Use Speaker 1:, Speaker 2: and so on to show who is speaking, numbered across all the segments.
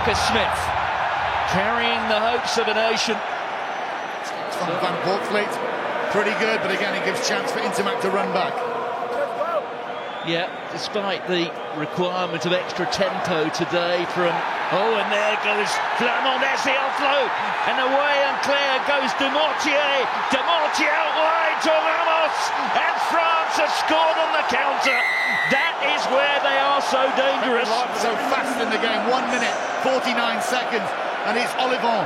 Speaker 1: Marcus Smith, carrying the hopes of a nation.
Speaker 2: It's from Van Bortvliet, pretty good, but again, it gives chance for Intermac to run back.
Speaker 1: Yeah, despite the requirement of extra tempo today from... Oh, and there goes Flamand, there's the offload, and away and clear goes Dumortier. Dumortier out wide to Ramos, and France has scored on the counter. That is where they are so dangerous.
Speaker 2: So fast in the game, 1 minute, 49 seconds, and it's Olivon,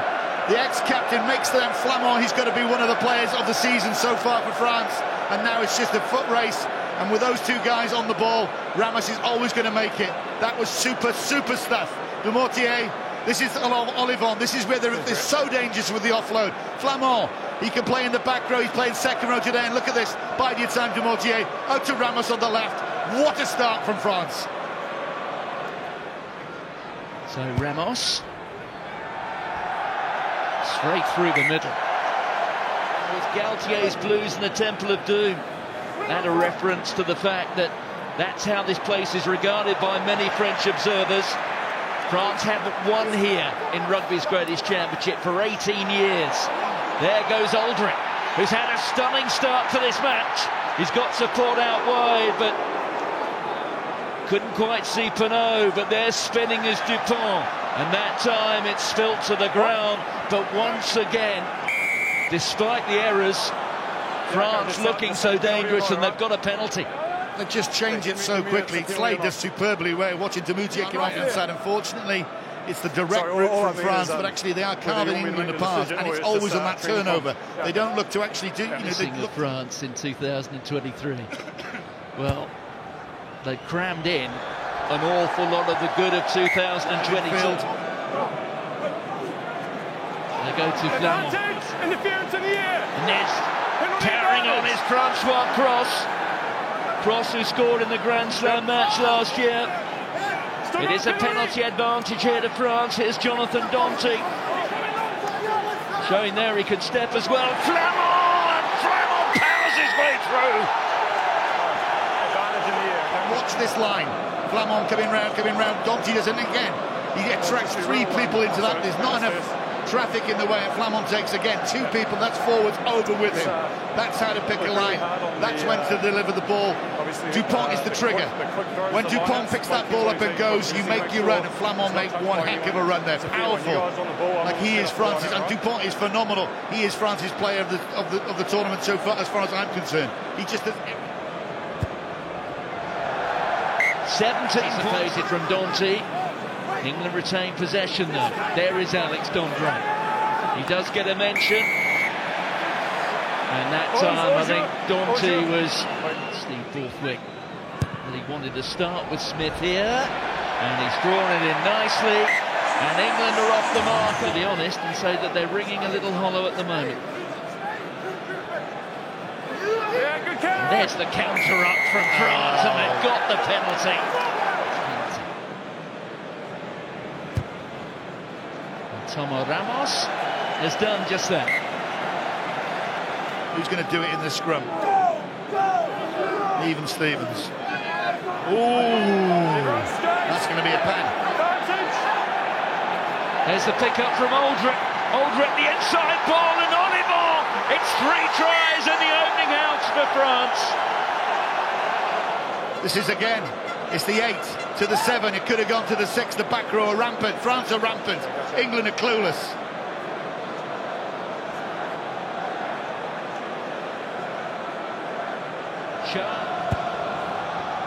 Speaker 2: the ex-captain, makes them Flamand. He's going to be one of the players of the season so far for France, and now it's just a foot race. And with those two guys on the ball, Ramos is always going to make it. That was super stuff. Dumortier, this is Olivon. This is where they're so dangerous with the offload. Flamand, he can play in the back row. He's playing second row today. And look at this. Bide your time, Dumortier. Out to Ramos on the left. What a start from France.
Speaker 1: So Ramos. Straight through the middle. With Galtier's Blues in the Temple of Doom. And a reference to the fact that that's how this place is regarded by many French observers. France haven't won here in rugby's greatest championship for 18 years. There goes Aldrin, who's had a stunning start to this match. He's got support out wide, but couldn't quite see Pinot, but there's spinning as Dupont. And that time it's spilt to the ground. But once again, despite the errors, France looking so dangerous, and they've got a penalty.
Speaker 2: They just change it so quickly. Slade does superbly well. Watching Dumortier come off inside. Unfortunately, it's the direct route from France, but actually they are carving England apart, and it's always on that turnover. They don't look to actually do...
Speaker 1: They look France in 2023. Well, they crammed in an awful lot of the good of 2022. They go to Flamand.
Speaker 3: Interference in the air.
Speaker 1: Nest carrying on his Francois Cross. Cross, who scored in the Grand Slam match last year. It is a penalty advantage here to France. Here's Jonathan Danty. Showing there he could step as well. Flamand! And Flamand powers his way through.
Speaker 2: Watch this line. Flamand coming round. Danty does it again. He attracts three people into that. There's not enough traffic in the way, and Flamand takes again two people. That's forwards over with him. That's how to pick a line. That's when to deliver the ball. Dupont is the trigger. When Dupont picks that ball up and goes, you make your run, and Flamand makes one heck of a run there. Powerful. Like he is France's, and Dupont is phenomenal. He is France's player of the tournament so far, as far as I'm concerned. He just does.
Speaker 1: 17 anticipated from Danty. England retain possession though. There is Alex Dondre. He does get a mention. And that time I think Danty was Steve Borthwick. But he wanted to start with Smith here. And he's drawn it in nicely. And England are off the mark, to be honest, and say that they're ringing a little hollow at the moment. And there's the counter up from France, and they've got the penalty. Tomo Ramos has done just that.
Speaker 2: Who's going to do it in the scrum? Even Stevens. Ooh, that's going to be a pen.
Speaker 1: There's the pick up from Aldrin. Aldrin, the inside ball, and Olivon. It's 3 tries in the opening house for France.
Speaker 2: This is again. It's the 8 to the 7. It could have gone to the 6. The back row are rampant. France are rampant. England are clueless.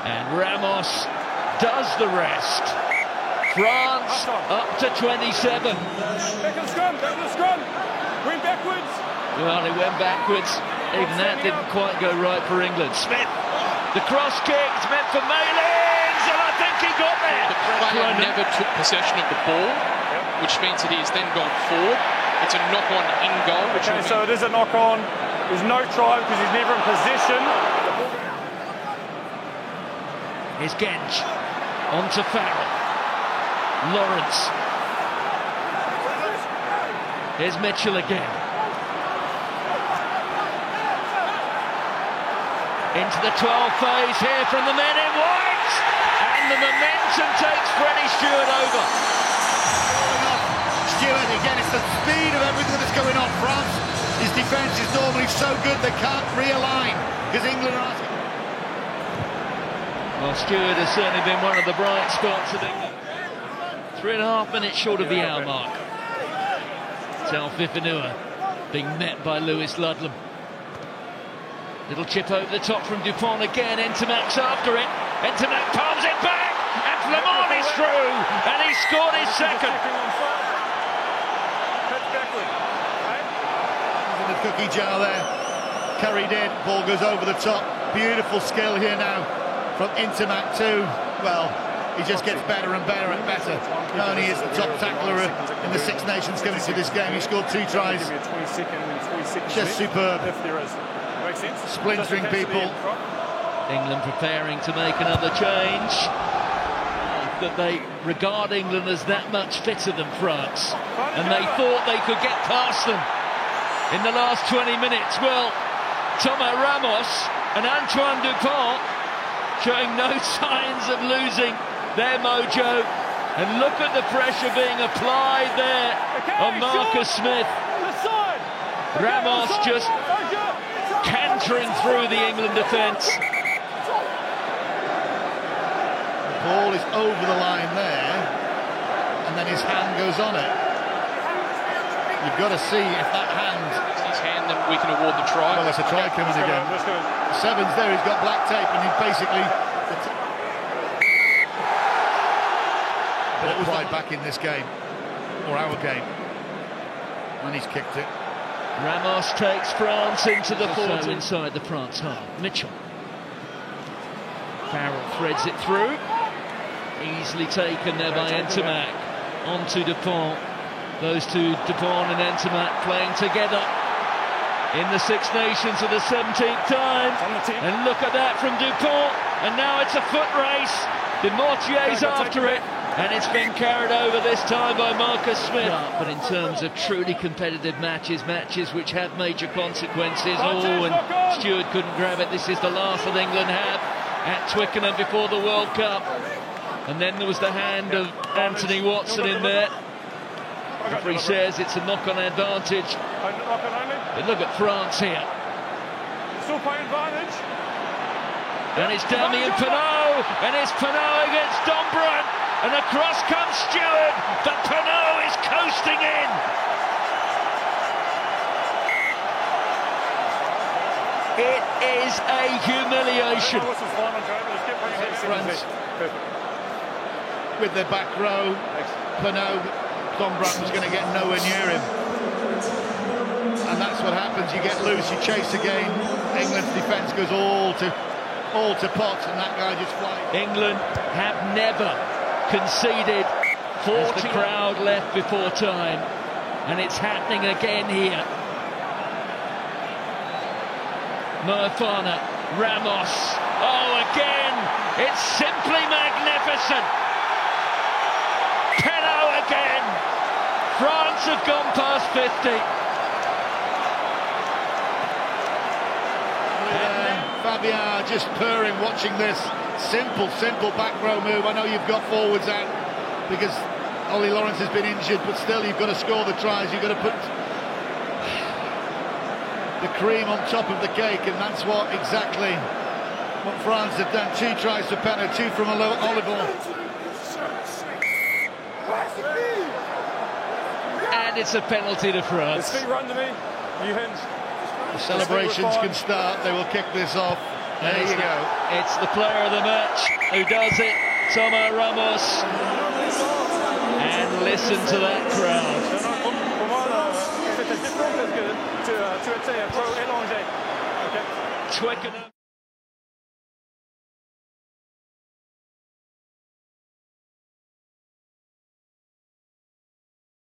Speaker 1: And Ramos does the rest. France up to 27.
Speaker 3: Back of the scrum. Went backwards.
Speaker 1: Well, it went backwards. Even that didn't quite go right for England. Smith, the cross kick, it's meant for Malins, and I think he got there.
Speaker 4: The player never took possession of the ball, which means that he has then gone forward. It's a knock-on in goal.
Speaker 3: Okay, so it is a knock-on. There's no try because he's never in position.
Speaker 1: Here's Gench, on to Farrell. Lawrence. Here's Mitchell again. Into the 12th phase here from the men in white. And the momentum takes Freddie Stewart over.
Speaker 2: Stewart, again, it's the speed of everything that's going on. France, his defence is normally so good they can't realign because England are asking.
Speaker 1: Well, Stewart has certainly been one of the bright spots of England. 3.5 minutes short of the hour mark. Talfifanua being met by Lewis Ludlam. Little chip over the top from Dupont again. Ntamack's after it. Ntamack palms it back, and Flamand is through, and he scored his second.
Speaker 2: In the cookie jar there, carried in, ball goes over the top. Beautiful skill here now from Ntamack too. Well, he just gets better and better and better. Not only is the top tackler in the Six Nations coming to this game, he scored 2 tries. Just superb. Splintering people.
Speaker 1: England preparing to make another change. That they regard England as that much fitter than France, and they thought they could get past them in the last 20 minutes. Well, Thomas Ramos and Antoine Dupont showing no signs of losing their mojo, and look at the pressure being applied there on Marcus Smith. Ramos just cantering through the England defence.
Speaker 2: The ball is over the line there, and then his hand goes on it. You've got to see if that hand...
Speaker 4: His hand, then we can award the try.
Speaker 2: Well, it's a try coming again. Seven's there, he's got black tape, and he basically... But it was right back in this game, or our game, and he's kicked it.
Speaker 1: Ramos takes France into the 40 inside the France half. Mitchell. Farrell threads it through. Easily taken there by Ntamack. On to Dupont. Those two, Dupont and Ntamack, playing together in the Six Nations for the 17th time. And look at that from Dupont. And now it's a foot race. Demortier's after it. And it's been carried over this time by Marcus Smith. But in terms of truly competitive matches which have major consequences, and Stewart couldn't grab it. This is the last that England have at Twickenham before the World Cup. And then there was the hand of Anthony Watson in there. The referee says it's a knock-on advantage. But look at France here. And it's Damien Penaud, and it's Penaud against Dombrandt, and across comes Stewart, but Penaud is coasting in. It is a humiliation.
Speaker 2: France with their back row, Penaud, Dombrandt was going to get nowhere near him. And that's what happens, you get loose, you chase again, England's defence goes all to pot, and that guy just flies.
Speaker 1: England have never conceded 40. The crowd left before time, and it's happening again here. Moefana, Ramos, again, it's simply magnificent. Penaud again. France have gone past 50.
Speaker 2: Fabien just purring watching this simple back row move. I know you've got forwards out because Ollie Lawrence has been injured, but still you've got to score the tries, you've got to put the cream on top of the cake, and that's exactly what France have done. 2 tries for Penaud, 2 from Olivon.
Speaker 1: And it's a penalty to France.
Speaker 2: The celebrations can start, they will kick this off. There you go.
Speaker 1: It's the player of the match who does it, Thomas Ramos. And listen to that crowd. Twickenham.